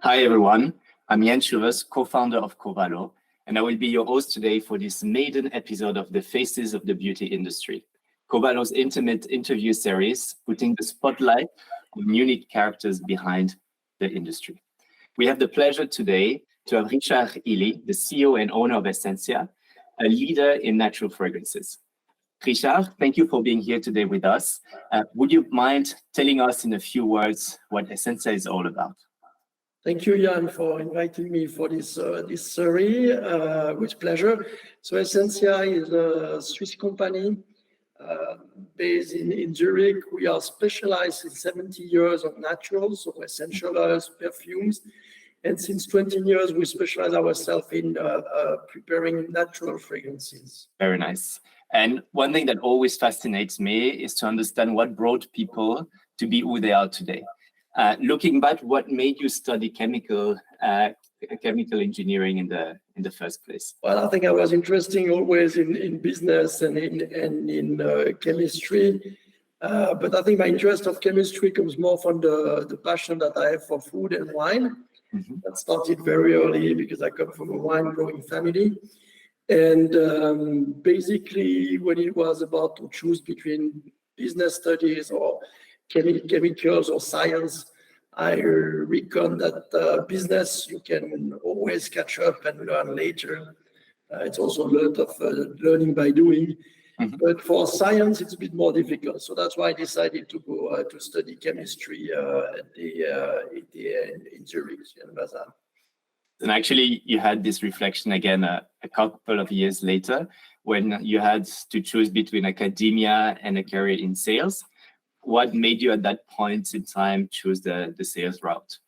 Hi everyone, I'm Yann Chilvers, co-founder of Covalo, and I will be your host today for this maiden episode of the Faces of the Beauty Industry, Covalo's intimate interview series, putting the spotlight on unique characters behind the industry. We have the pleasure today to have Richard Illi, the CEO and owner of Essentia, a leader in natural fragrances. Richard, thank you for being here today with us. Would you mind telling us in a few words what Essentia is all about? Thank you, Yann, for inviting me for this series. With pleasure. So Essentia is a Swiss company based in Zurich. We are specialized in 70 years of naturals, so essential oils, perfumes. And since 20 years, we specialize ourselves in preparing natural fragrances. Very nice. And one thing that always fascinates me is to understand what brought people to be who they are today. Looking back, what made you study chemical engineering in the first place? Well, I think I was interested always in business and in chemistry. But I think my interest of chemistry comes more from the passion that I have for food and wine. Mm-hmm. That started very early because I come from a wine growing family. And basically, when it was about to choose between business studies or chemicals or science, I reckon that business, you can always catch up and learn later. It's also a lot of learning by doing. Mm-hmm. But for science, it's a bit more difficult. So that's why I decided to go to study chemistry in Zurich and Lausanne. And actually, you had this reflection again a couple of years later when you had to choose between academia and a career in sales. What made you at that point in time choose the sales route?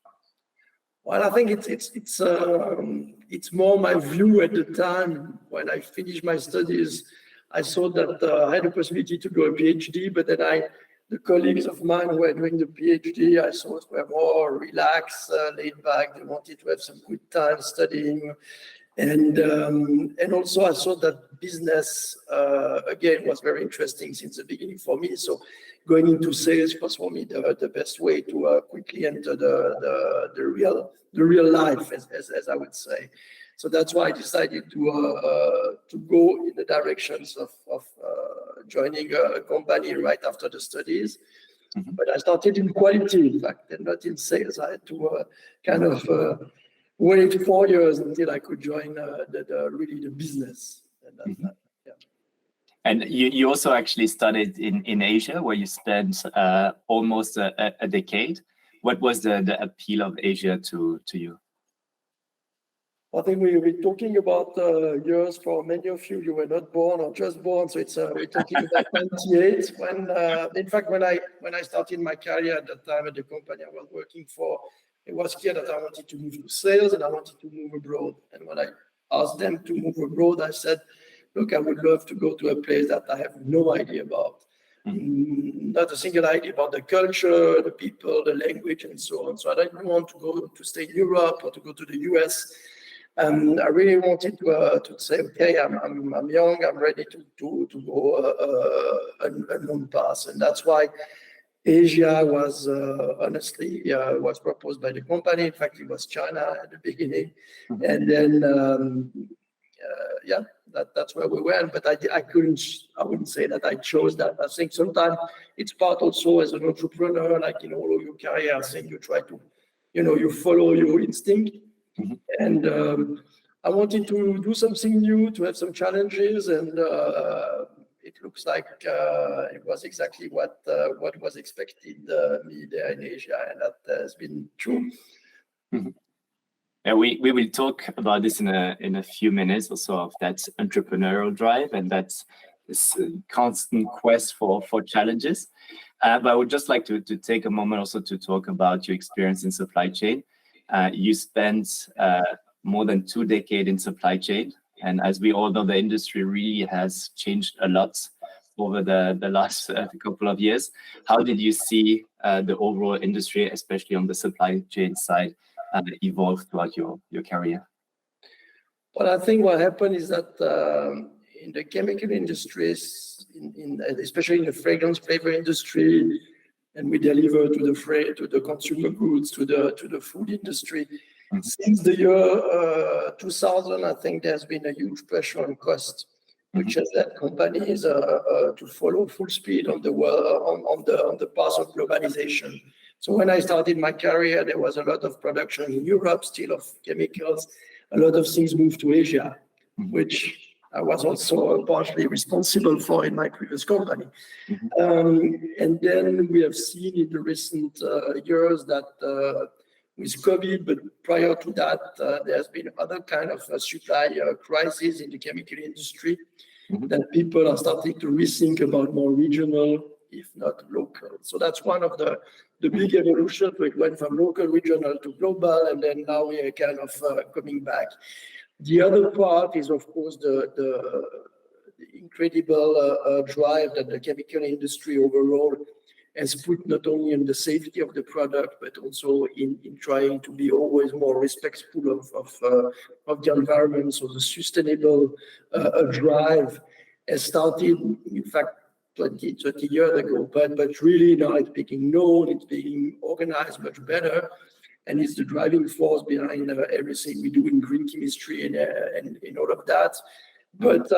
Well, I think it's more my view at the time. When I finished my studies, I saw that I had a possibility to do a PhD, but then the colleagues of mine who were doing the PhD, I saw were more relaxed, laid back. They wanted to have some good time studying. And also I saw that business, again, was very interesting since the beginning for me. So going into sales was for me the best way to quickly enter the real life, as I would say. So that's why I decided to go in the directions of joining a company right after the studies. Mm-hmm. But I started in quality, in fact, and not in sales. I had to wait 4 years until I could join really the business. And mm-hmm. Yeah. And you also actually studied in Asia, where you spent almost a decade. What was the appeal of Asia to you? I think we're talking about years. For many of you, you were not born or just born, so we're talking about 28. When, in fact, when I started my career at that time at the company I was working for, it was clear that I wanted to move to sales and I wanted to move abroad. And when I asked them to move abroad, I said, look, I would love to go to a place that I have no idea about. Mm-hmm. Not a single idea about the culture, the people, the language, and so on. So I didn't want to go to stay in Europe or to go to the US. I really wanted to say, okay, I'm young, I'm ready to go a long path. And that's why Asia was honestly was proposed by the company. In fact, it was China at the beginning. Mm-hmm. And then, that's where we went. But I wouldn't say that I chose that. I think sometimes it's part also as an entrepreneur, like in all of your career, I think you try to, you follow your instinct. Mm-hmm. And I wanted to do something new, to have some challenges, and it looks like it was exactly what was expected me there in Asia, and that has been true. Mm-hmm. Yeah, we will talk about this in a few minutes also, of that entrepreneurial drive and that's this constant quest for challenges. But I would just like to take a moment also to talk about your experience in supply chain. You spent more than 2 decades in supply chain. And as we all know, the industry really has changed a lot over the last couple of years. How did you see the overall industry, especially on the supply chain side, evolve throughout your career? Well, I think what happened is that in the chemical industries, especially in the fragrance flavor industry, and we deliver to the consumer goods, to the food industry. Since the year 2000, I think there's been a huge pressure on cost, which has led companies to follow full speed on the path of globalization. So when I started my career, there was a lot of production in Europe still of chemicals. A lot of things moved to Asia, which I was also partially responsible for in my previous company. And then we have seen in the recent years that with COVID, but prior to that, there's been other kind of supply crisis in the chemical industry that people are starting to rethink about more regional, if not local. So that's one of the big evolution. We went from local, regional to global, and then now we are kind of coming back. The other part is, of course, the incredible drive that the chemical industry overall has put not only in the safety of the product, but also in trying to be always more respectful of the environment. So the sustainable drive has started, in fact, 20, 30 years ago, but really now it's being known, it's being organized much better. And it's the driving force behind everything we do in green chemistry and in all of that. But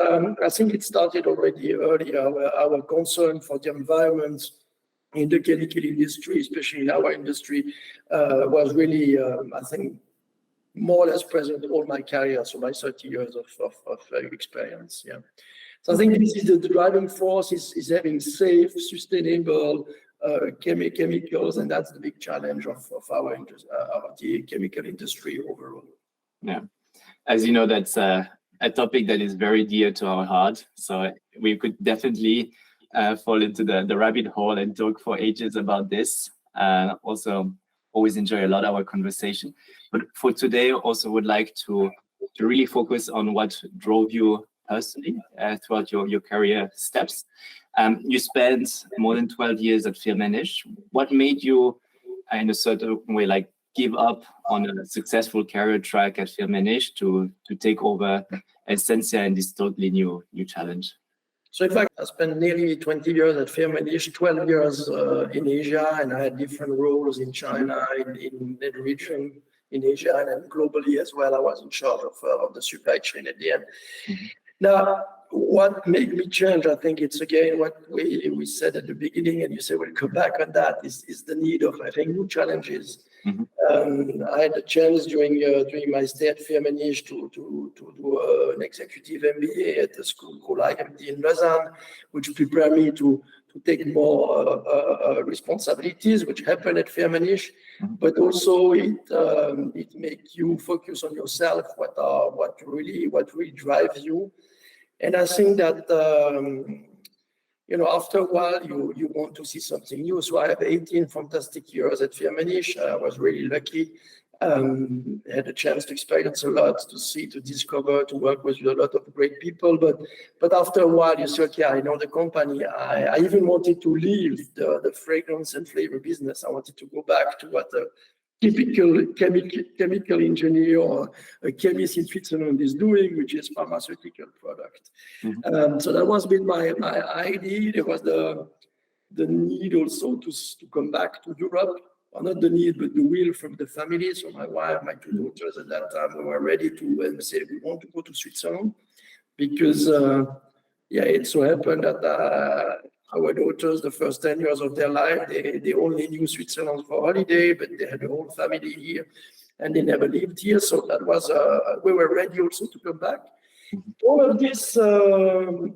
I think it started already earlier. Our concern for the environment in the chemical industry, especially in our industry, was really, I think, more or less present all my career, so my 30 years of experience. Yeah. So I think this is the driving force is having safe, sustainable chemicals, and that's the big challenge of the chemical industry overall. Yeah, as you know, that's a topic that is very dear to our heart. So we could definitely fall into the rabbit hole and talk for ages about this. Also, always enjoy a lot our conversation. But for today, also would like to really focus on what drove you personally throughout your career steps. You spent more than 12 years at Firmenich. What made you, in a certain way, like give up on a successful career track at Firmenich to take over Essentia in this totally new challenge? So in fact, I spent nearly 20 years at Firmenich, 12 years in Asia, and I had different roles in China, in the region, in Asia, and then globally as well. I was in charge of the supply chain at the end. Now, what made me change, I think it's again what we said at the beginning, and you say we'll come back on that, is the need of, I think, new challenges. I had a chance during my stay at Firmenich to do an executive MBA at a school called IMD in Lausanne, which prepared me to take more responsibilities, which happened at Firmenich, but also it makes you focus on yourself, what really drives you. And I think that after a while you want to see something new. So I have 18 fantastic years at Firmenich. I was really lucky. Had a chance to experience a lot, to discover, to work with a lot of great people. But after a while, you say, okay, I know the company. I even wanted to leave the fragrance and flavor business. I wanted to go back to what a typical chemical engineer or a chemist in Switzerland is doing, which is pharmaceutical product. So that was been my idea. There was the need also to come back to Europe. Or not the need, but the will from the family. So my wife, my two daughters at that time, we were ready to say we want to go to Switzerland because, it so happened that our daughters, the first 10 years of their life, they only knew Switzerland for holiday, but they had a whole family here and they never lived here. So that was, we were ready also to come back. All of this, and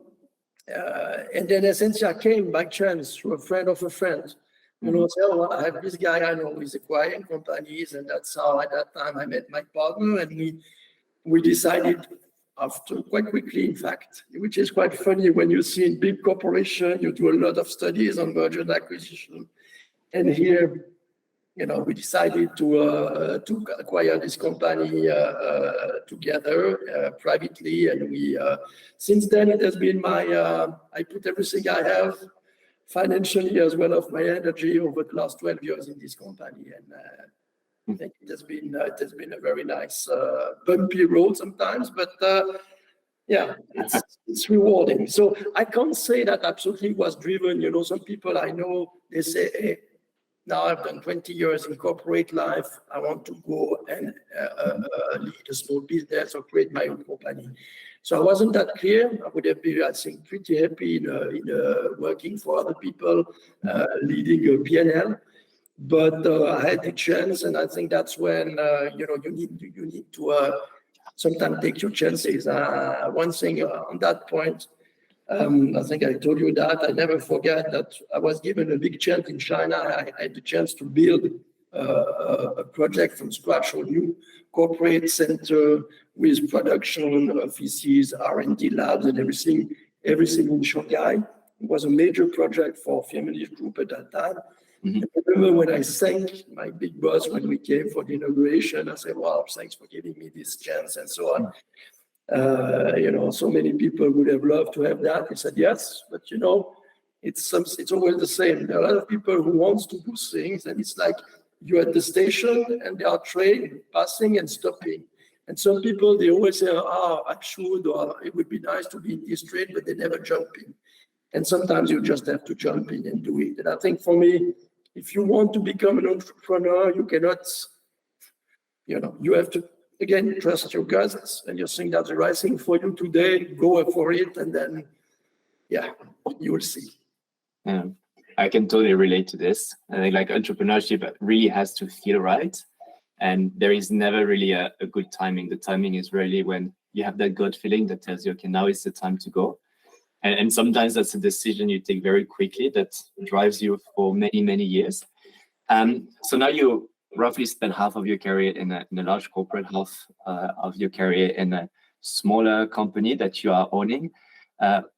then Essentia came by chance through a friend of a friend. So I have this guy I know who's acquiring companies, and that's how at that time I met my partner, and we decided after quite quickly, in fact, which is quite funny when you see in big corporation, you do a lot of studies on merger and acquisition, and here, we decided to acquire this company together privately, and we since then it has been I put everything I have, financially as well as my energy over the last 12 years in this company, and I think it has been a very nice bumpy road sometimes, but Yeah, it's rewarding. So I can't say that absolutely was driven. You know, some people I know, they say, hey, now I've done 20 years in corporate life. I want to go and lead a small business or create my own company. So I wasn't that clear. I would have been, I think, pretty happy in working for other people, leading a P&L. But I had the chance, and I think that's when you need to sometimes take your chances. One thing on that point, I think I told you that. I never forget that I was given a big chance in China. I had the chance to build a project from scratch, a new corporate center with production offices, R&D labs, and everything in Shanghai. It was a major project for Feminist Group at that time. Mm-hmm. I remember when I thanked my big boss when we came for the inauguration, I said, "Wow, thanks for giving me this chance," and so on. So many people would have loved to have that. He said, yes, but it's always the same. There are a lot of people who wants to do things, and it's like you're at the station and there are trains passing and stopping. And some people, they always say, I should, or it would be nice to be in this train, but they never jump in. And sometimes you just have to jump in and do it. And I think for me, if you want to become an entrepreneur, you cannot, you have to, again, trust your guts, and you think that's the right thing for you today, go for it, and then, you will see. Yeah, I can totally relate to this. I think like entrepreneurship really has to feel right. And there is never really a good timing. The timing is really when you have that gut feeling that tells you, okay, now is the time to go. And sometimes that's a decision you take very quickly that drives you for many, many years. So now you roughly spend half of your career in a large corporate, half of your career in a smaller company that you are owning.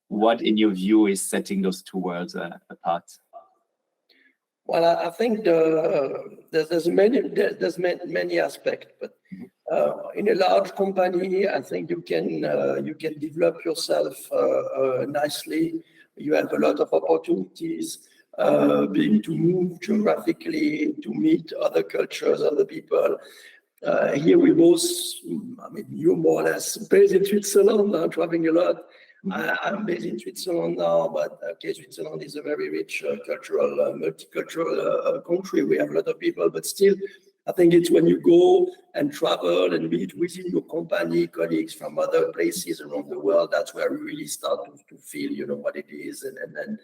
What, in your view, is setting those two worlds apart? Well, I think there's many aspects, but in a large company, I think you can develop yourself nicely. You have a lot of opportunities, being to move geographically, to meet other cultures, other people. Here we both, you're more or less based in Switzerland, traveling a lot. I'm based in Switzerland now, but Switzerland is a very rich multicultural country. We have a lot of people, but still, I think it's when you go and travel and meet within your company colleagues from other places around the world, that's where we really start to feel, what it is, and then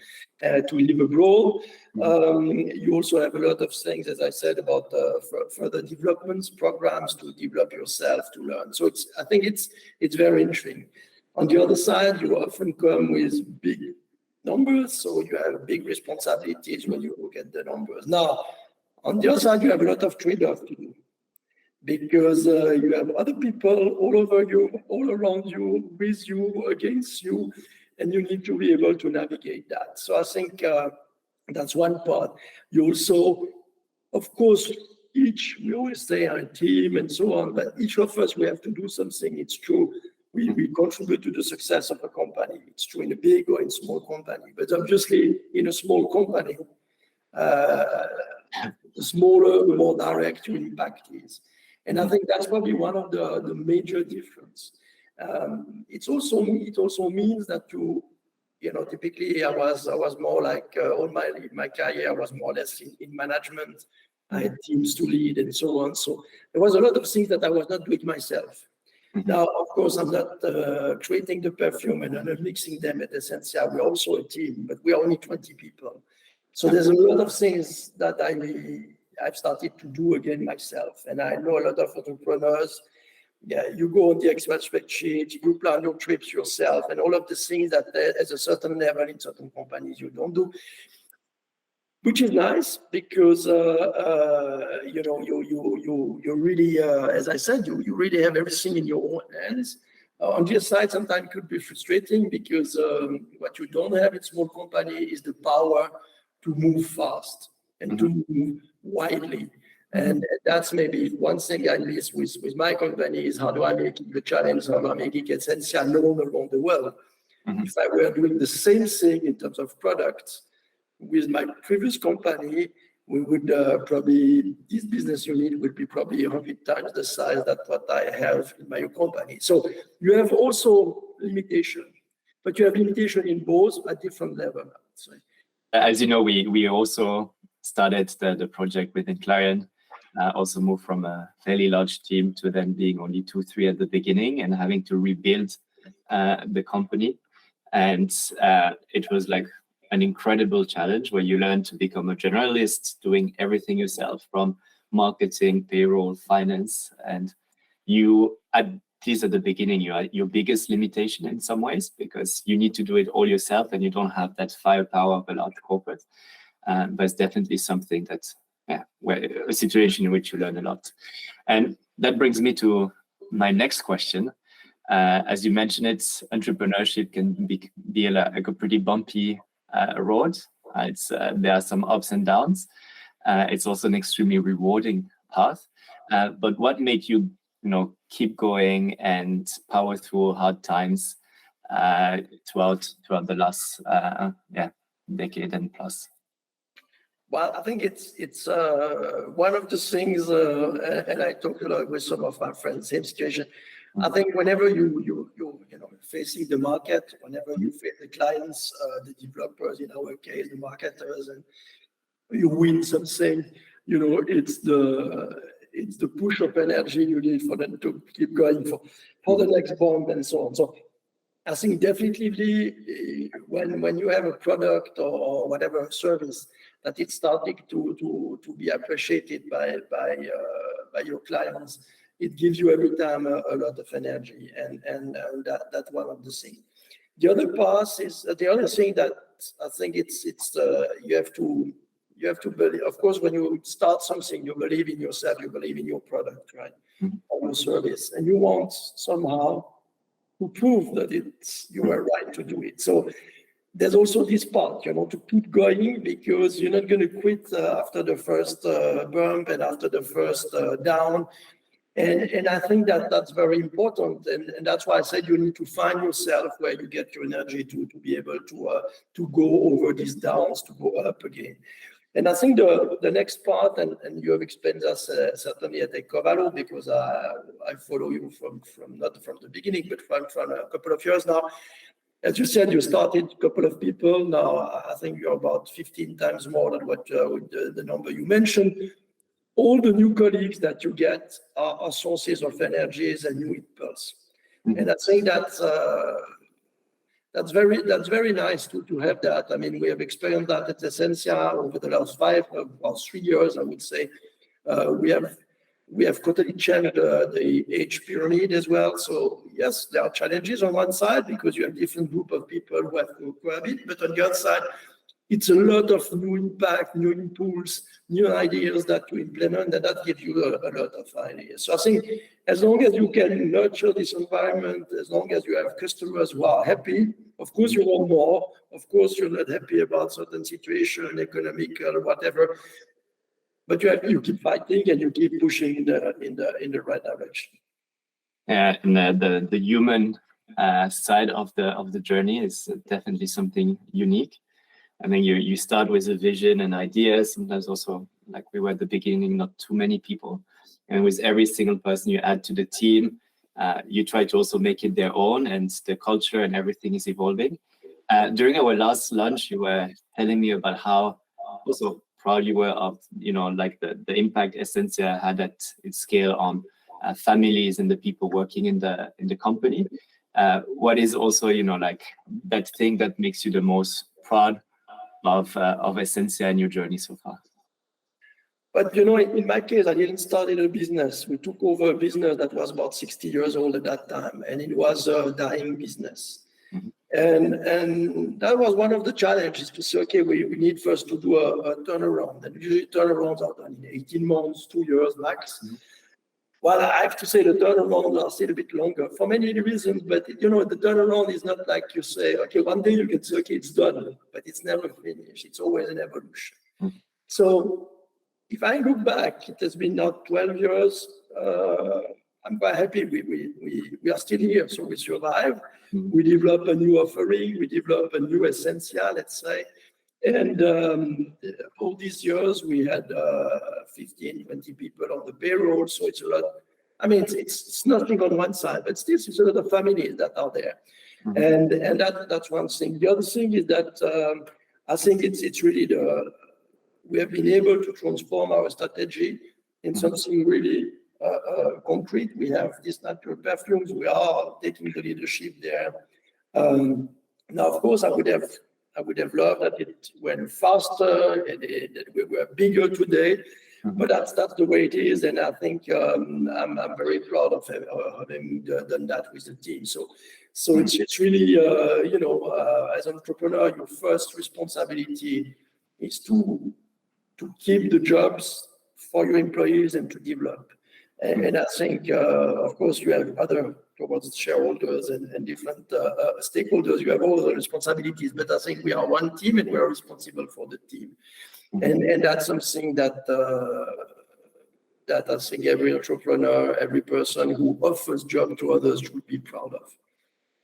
to live abroad. You also have a lot of things, as I said, about further developments, programs to develop yourself, to learn. So I think it's very interesting. On the other side, you often come with big numbers, so you have big responsibilities when you look at the numbers. Now, on the other side, you have a lot of trade-off to do, because you have other people all over you, all around you, with you, against you, and you need to be able to navigate that. So I think that's one part. You also, of course, we always say our team and so on, but each of us, we have to do something. It's true. We contribute to the success of a company. It's true in a big or in small company. But obviously, in a small company, the smaller, the more direct your impact is. And I think that's probably one of the major difference. It also means that typically I was more like all my career, I was more or less in management. I had teams to lead and so on. So there was a lot of things that I was not doing myself. Now, of course, I'm not creating the perfume and I'm not mixing them at Essentia. We're also a team, but we're only 20 people. So there's a lot of things that I've started to do again myself. And I know a lot of entrepreneurs, you go on the Excel spreadsheet, you plan your trips yourself, and all of the things that at a certain level in certain companies you don't do. Which is nice because you really, as I said, you really have everything in your own hands. On the other side, sometimes it could be frustrating because what you don't have in small company is the power to move fast and to move widely. And that's maybe one thing I miss with my company is how do I make the challenge, how do I make it Essentia known around the world. If I were doing the same thing in terms of products, with my previous company, we would this business unit would be probably 100 times the size that what I have in my company. So you have also limitation, but you have limitation in both at different level, I would say. As you know, we also started the project within Clarion, also moved from a fairly large team to then being only 2-3 at the beginning and having to rebuild the company. And it was like an incredible challenge where you learn to become a generalist, doing everything yourself from marketing, payroll, finance. And you, at least at the beginning, you are your biggest limitation in some ways, because you need to do it all yourself and you don't have that firepower of a large corporate. But it's definitely something that, a situation in which you learn a lot. And that brings me to my next question. As you mentioned, entrepreneurship can be like a pretty bumpy road. There are some ups and downs. It's also an extremely rewarding path. But what made you, keep going and power through hard times throughout the last decade and plus? Well, I think it's one of the things, and I talk a lot with some of my friends, same situation. I think whenever you facing the market, whenever you face the clients, the developers, in our case, the marketers, and you win something, it's the push of energy you need for them to keep going for the next bond and so on. So I think definitely when you have a product or whatever service that it's starting to be appreciated by your clients, it gives you every time a lot of energy, and that's one of the things. The other part is the other thing that I think it's you have to believe. Of course, when you start something, you believe in yourself, you believe in your product, right, or your service, and you want somehow to prove that you were right to do it. So there's also this part, to keep going, because you're not going to quit after the first bump and after the first down. And I think that's very important, and that's why I said you need to find yourself where you get your energy to be able to go over these downs, to go up again. And I think the next part, and you have explained us certainly at Covalo, because I follow you from not from the beginning, but from a couple of years now. As you said, you started a couple of people. Now I think you're about 15 times more than what the number you mentioned. All the new colleagues that you get are sources of energies and new impulse. And I think that's very nice to have that. I mean, we have experienced that at Essentia over the last 3 years, I would say. We have totally changed the age pyramid as well. So yes, there are challenges on one side because you have different group of people who have to cohabit, but on the other side, it's a lot of new impact, new impulse, new ideas that you implement, and that gives you a lot of ideas. So I think as long as you can nurture this environment, as long as you have customers who are happy, of course you want more, of course you're not happy about certain situation, economical, whatever, but you keep fighting and you keep pushing in the right direction. Yeah, and the human side of the journey is definitely something unique. I think you start with a vision and ideas, sometimes also, like we were at the beginning, not too many people. And with every single person you add to the team, you try to also make it their own, and the culture and everything is evolving. During our last lunch, you were telling me about how also proud you were of, like the impact Essentia had at its scale on families and the people working in the company. What is also, like that thing that makes you the most proud of Essentia and your journey so far? But in my case, I didn't start in a business. We took over a business that was about 60 years old at that time, and it was a dying business. Mm-hmm. And that was one of the challenges, to say, okay, we need first to do a turnaround. And usually turnarounds are done in 18 months, 2 years max. Mm-hmm. Well, I have to say the turnarounds are still a bit longer for many reasons, but the turnaround is not like you say, okay, one day you can say, okay, it's done, but it's never finished. It's always an evolution. Mm-hmm. So if I look back, it has been now 12 years. I'm quite happy we are still here, so we survive. Mm-hmm. We develop a new offering, we develop a new Essentia, let's say. And all these years, we had 15, 20 people on the payroll, so it's a lot. I mean, it's nothing on one side, but still it's a lot of families that are there. And that's one thing. The other thing is that I think it's really we have been able to transform our strategy in something really concrete. We have these natural perfumes. We are taking the leadership there. Now, of course, I would have loved that it went faster and that we were bigger today. But that's the way it is, and I think I'm very proud of having done that with the team. So it's really as an entrepreneur, your first responsibility is to keep the jobs for your employees and to develop. And I think, of course, you have other towards shareholders and different stakeholders. You have all the responsibilities, but I think we are one team and we are responsible for the team. And that's something that I think every entrepreneur, every person who offers job to others should be proud of.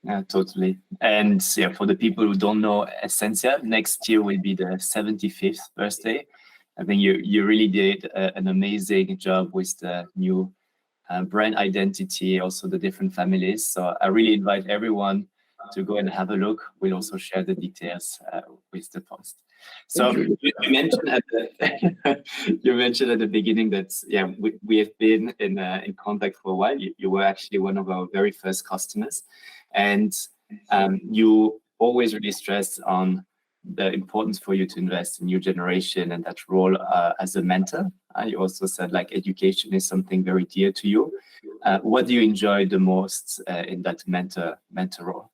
Yeah, totally. And yeah, for the people who don't know Essentia, next year will be the 75th birthday. I think you really did an amazing job with the new brand identity, also the different families. So I really invite everyone to go and have a look. We'll also share the details with the post. So you mentioned at the beginning that we have been in contact for a while. You were actually one of our very first customers, and you always really stressed on the importance for you to invest in new generation and that role as a mentor. You also said like education is something very dear to you. What do you enjoy the most in that mentor role?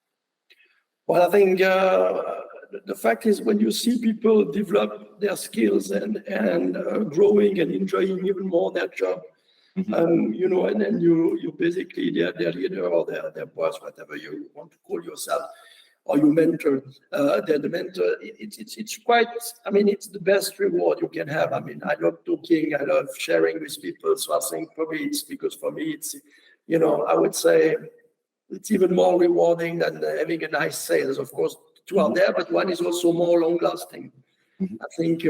Well, I think the fact is when you see people develop their skills and growing and enjoying even more their job, and then you basically their leader or their boss, whatever you want to call yourself, or your mentor, they're the mentor. It's quite. I mean, it's the best reward you can have. I mean, I love talking, I love sharing with people. So I think probably it's because for me, it's I would say it's even more rewarding than having a nice sales. Of course, two are there, but one is also more long-lasting. I think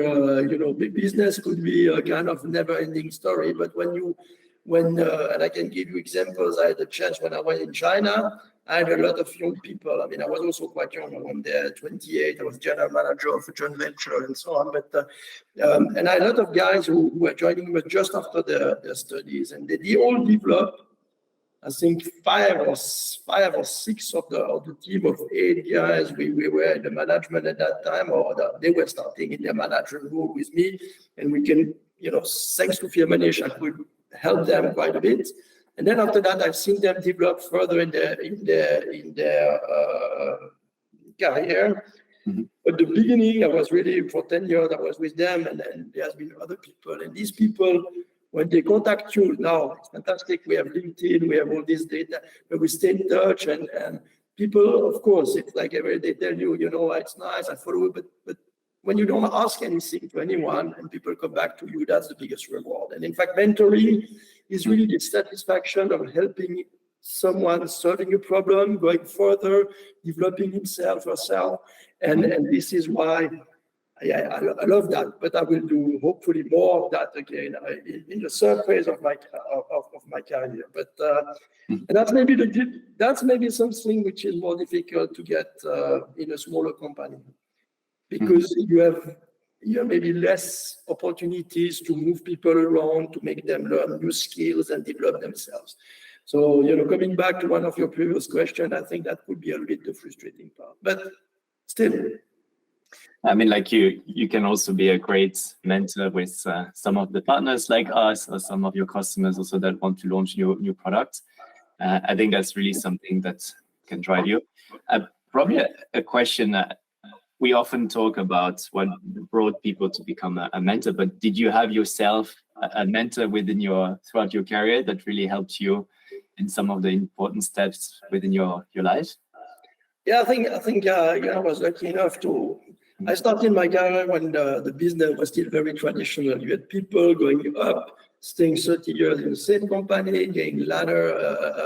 big business could be a kind of never-ending story. But when and I can give you examples. I had a chance when I went in China. I had a lot of young people. I mean, I was also quite young. I went there at 28. I was general manager of a joint venture and so on. But and I had a lot of guys who were joining me just after their studies, and they all developed. I think five or six of the team of 8 guys. We were in the management at that time, or they were starting in their management role with me, and we can, thanks to Firmenich, I could help them quite a bit. And then after that, I've seen them develop further in their career. At the beginning, I was really for 10 years. I was with them, and then there's been other people, and these people. When they contact you now, it's fantastic. We have LinkedIn, we have all this data, but we stay in touch. And people, of course, it's like every day tell you, it's nice, I follow it, but when you don't ask anything to anyone and people come back to you, that's the biggest reward. And in fact, mentoring is really the satisfaction of helping someone solving a problem, going further, developing himself, herself. And this is why I love that, but I will do hopefully more of that again in the third phase of my career. But and that's maybe something which is more difficult to get in a smaller company, because you have maybe less opportunities to move people around, to make them learn new skills and develop themselves. So coming back to one of your previous questions, I think that could be a little bit the frustrating part, but still. I mean, like you can also be a great mentor with some of the partners like us, or some of your customers also that want to launch new products. I think that's really something that can drive you. Probably a question that we often talk about what brought people to become a mentor, but did you have yourself a mentor throughout your career that really helped you in some of the important steps within your life? Yeah, I think I was lucky enough to. I started my career when the business was still very traditional. You had people going up, staying 30 years in the same company, getting ladder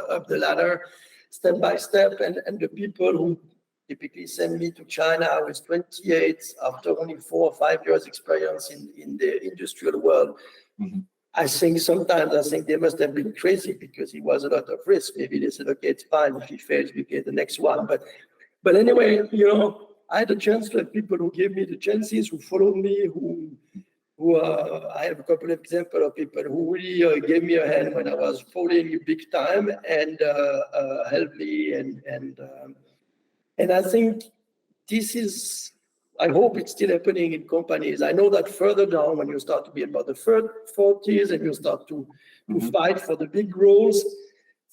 up the ladder, step by step, and the people who typically send me to China. I was 28 after only 4 or 5 years experience in the industrial world. I think they must have been crazy because it was a lot of risk. Maybe they said, okay, it's fine. If he fails, we get the next one. But anyway, I had a chance to have people who gave me the chances, who followed me, who I have a couple of examples of people who really gave me a hand when I was falling big time and helped me. And I think this is, I hope it's still happening in companies. I know that further down, when you start to be about the 40s and you start to fight for the big roles,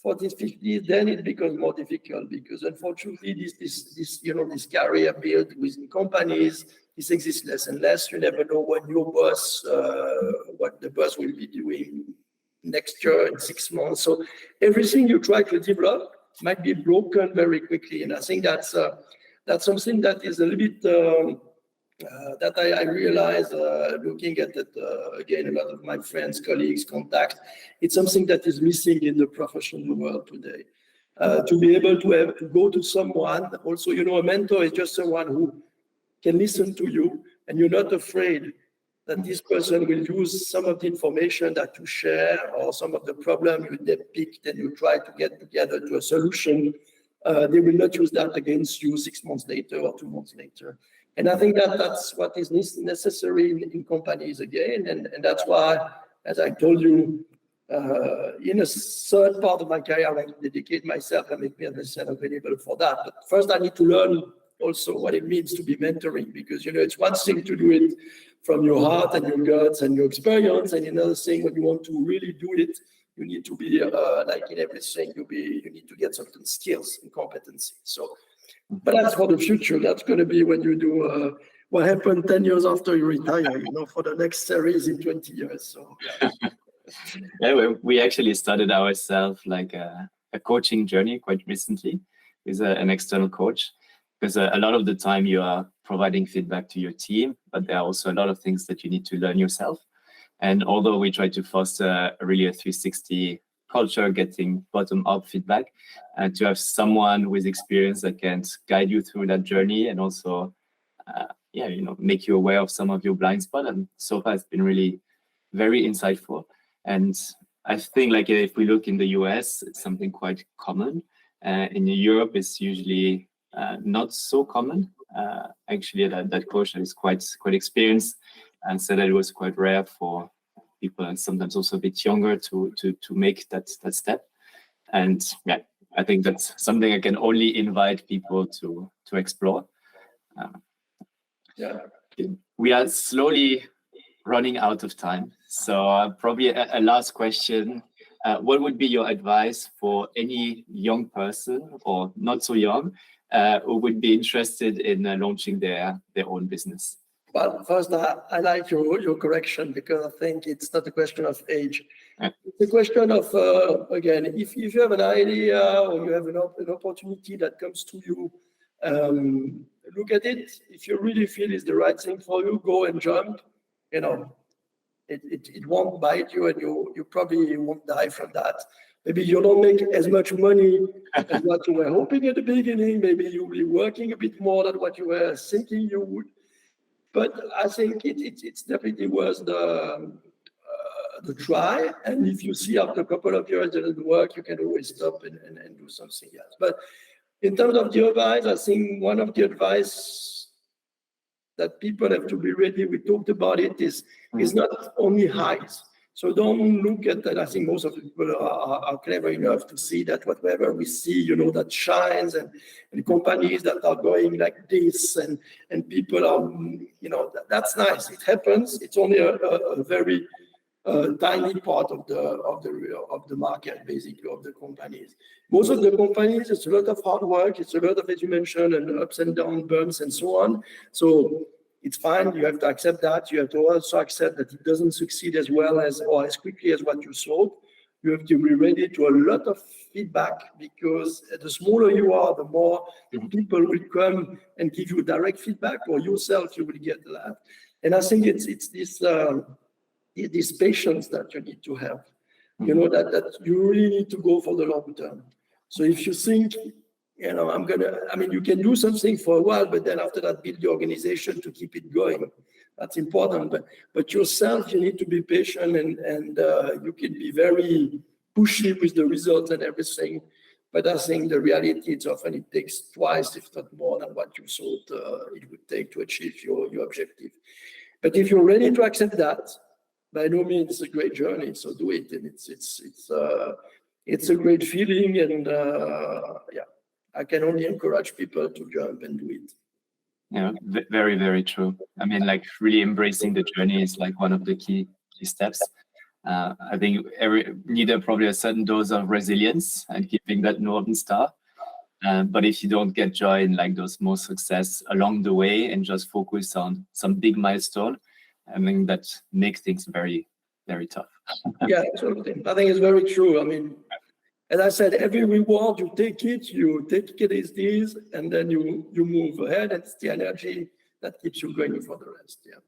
40s, 50s, then it becomes more difficult because unfortunately this career build within companies, this exists less and less. You never know what the boss will be doing next year in 6 months. So everything you try to develop might be broken very quickly. And I think that's something that is a little bit that I realize looking at it again, a lot of my friends, colleagues, contacts. It's something that is missing in the professional world today. To be able to go to someone, also, a mentor is just someone who can listen to you, and you're not afraid that this person will use some of the information that you share or some of the problem you picked and you try to get together to a solution. They will not use that against you 6 months later or 2 months later. And I think that's what is necessary in companies again. And that's why, as I told you, in a third part of my career, I want to dedicate myself and make myself available for that. But first, I need to learn also what it means to be mentoring, because it's one thing to do it from your heart and your guts and your experience, and another thing when you want to really do it, you need to be like in everything, you need to get certain skills and competency. So, but that's for the future. That's going to be when you do what happened 10 years after you retire, for the next series in 20 years. So yeah. Yeah, we actually started ourselves like a coaching journey quite recently with an external coach. Because a lot of the time you are providing feedback to your team, but there are also a lot of things that you need to learn yourself. And although we try to foster a 360 culture, getting bottom-up feedback, and to have someone with experience that can guide you through that journey and also, make you aware of some of your blind spots. And so far, it's been really very insightful. And I think, like, if we look in the US, it's something quite common. In Europe, it's usually not so common. Actually, that coach is quite experienced, and said that it was quite rare for people, and sometimes also a bit younger, to make that step. And yeah, I think that's something I can only invite people to explore. We are slowly running out of time, so probably a last question. What would be your advice for any young person or not so young who would be interested in launching their own business? Well, first, I like your correction, because I think it's not a question of age. Yeah. It's a question of, again, if you have an idea or you have an opportunity that comes to you, look at it. If you really feel it's the right thing for you, go and jump. It won't bite you, and you probably won't die from that. Maybe you don't make as much money as what you were hoping at the beginning. Maybe you'll be working a bit more than what you were thinking you would. But I think it's definitely worth the try. And if you see after a couple of years it doesn't work, you can always stop and do something else. But in terms of the advice, I think one of the advice that people have to be ready, we talked about it, is not only highs. So don't look at that. I think most of the people are clever enough to see that whatever we see, that shines, and companies that are going like this, and people are, that's nice. It happens. It's only a very tiny part of the market, basically, of the companies. Most of the companies, it's a lot of hard work. It's a lot of, as you mentioned, and ups and downs, bumps, and so on. So it's fine. You have to accept that. You have to also accept that it doesn't succeed as well as or as quickly as what you thought. You have to be ready to a lot of feedback, because the smaller you are, the more people will come and give you direct feedback, or yourself, you will get that. And I think it's this patience that you need to have. That you really need to go for the long term. So if you think, you can do something for a while, but then after that, build the organization to keep it going. That's important. But yourself, you need to be patient, and you can be very pushy with the results and everything. But I think the reality is often it takes twice, if not more, than what you thought it would take to achieve your objective. But if you're ready to accept that, by no means it's a great journey. So do it, and it's a great feeling. And yeah, I can only encourage people to jump and do it. Yeah, very, very true. I mean, like really embracing the journey is like one of the key steps. I think need probably a certain dose of resilience and keeping that Northern Star. But if you don't get joy in like those small success along the way and just focus on some big milestone, I mean, that makes things very, very tough. Yeah, absolutely. I think it's very true. I mean, as I said, every reward you take it as this, and then you move ahead, and it's the energy that keeps you going for the rest. Yeah.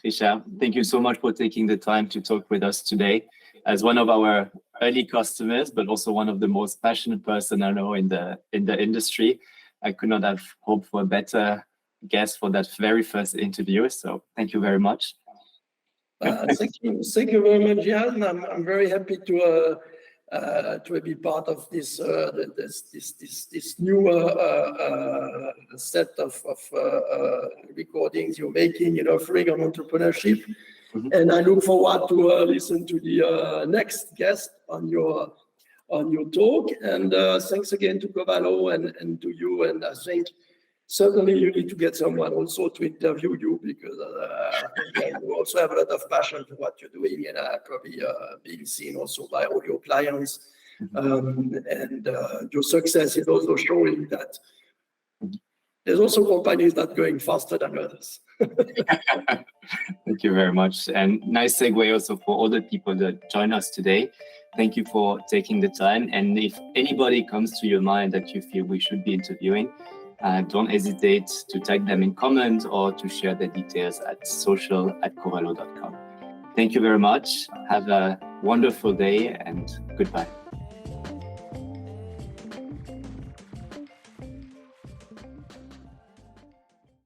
Richard, thank you so much for taking the time to talk with us today. As one of our early customers, but also one of the most passionate person I know in the industry, I could not have hoped for a better guest for that very first interview. So thank you very much. Thank you very much, Yann. I'm very happy to be part of this new set of recordings you're making, Fragrant entrepreneurship. Mm-hmm. And I look forward to listen to the next guest on your talk. And thanks again to Covalo and to you. And I think certainly you need to get someone also to interview you, because you also have a lot of passion for what you're doing, and probably being seen also by all your clients. Mm-hmm. And your success is also showing that there's also companies that are going faster than others. Thank you very much. And nice segue also for all the people that join us today. Thank you for taking the time. And if anybody comes to your mind that you feel we should be interviewing, don't hesitate to tag them in comment or to share the details at social@covalo.com. Thank you very much. Have a wonderful day and goodbye.